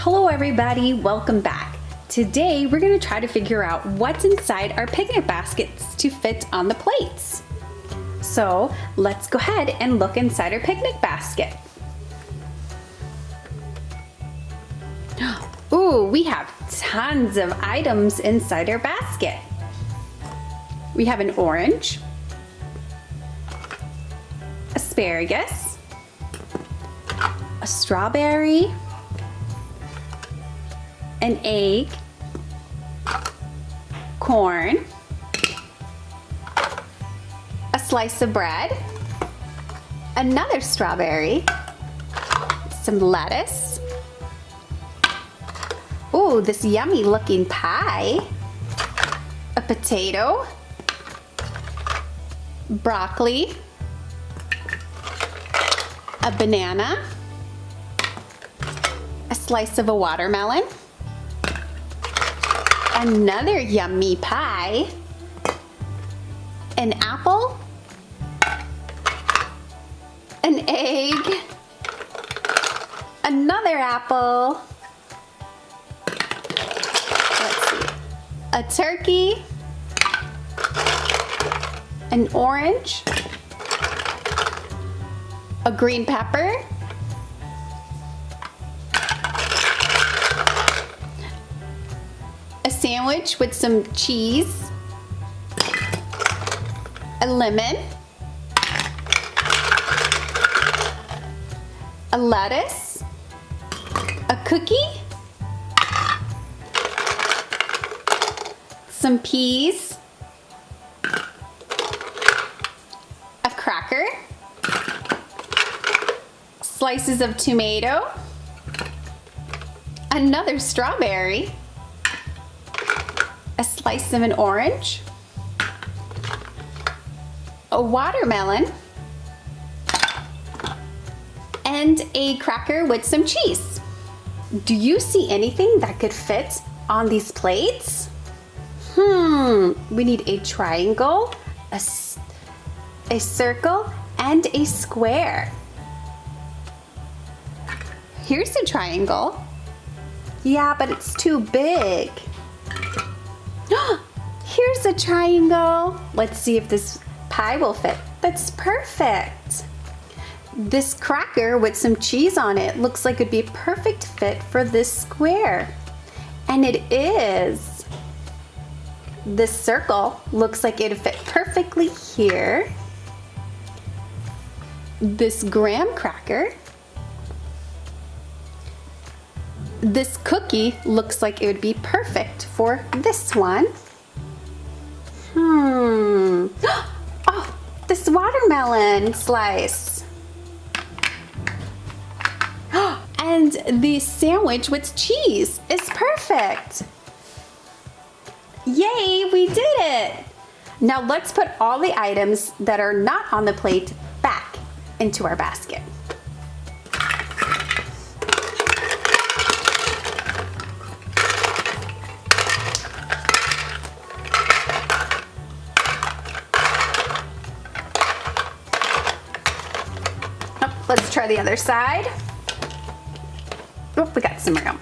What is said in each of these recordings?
Hello everybody, welcome back. Today we're going to try to figure out what's inside our picnic baskets to fit on the plates. So let's go ahead and look inside our picnic basket. Ooh, we have tons of items inside our basket. We have an orange, asparagus, a strawberry, an egg, corn, a slice of bread, another strawberry, some lettuce, ooh, this yummy looking pie, a potato, broccoli, a banana, a slice of a watermelon, another yummy pie, an apple, an egg, another apple, let's see, a turkey, an orange, a green pepper, a sandwich with some cheese, a lemon, a lettuce, a cookie, some peas, a cracker, slices of tomato, another strawberry, a slice of an orange, a watermelon, and a cracker with some cheese. Do you see anything that could fit on these plates? We need a triangle, a circle, and a square. Here's a triangle. Yeah, but it's too big. Here's a triangle. Let's see if this pie will fit. That's perfect. This cracker with some cheese on it looks like it'd be a perfect fit for this square. And it is. This circle looks like it'd fit perfectly here. This graham cracker. This cookie looks like it would be perfect for this one. Oh, this watermelon slice. And the sandwich with cheese is perfect. Yay, we did it! Now let's put all the items that are not on the plate back into our basket. Let's try the other side. Oh, we got some room.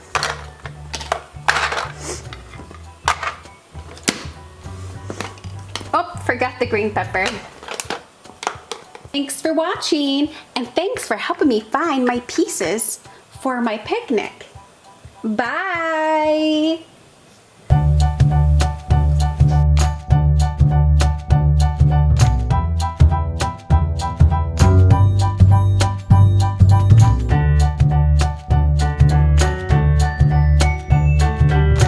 Oh, forgot the green pepper. Thanks for watching, and thanks for helping me find my pieces for my picnic. Bye!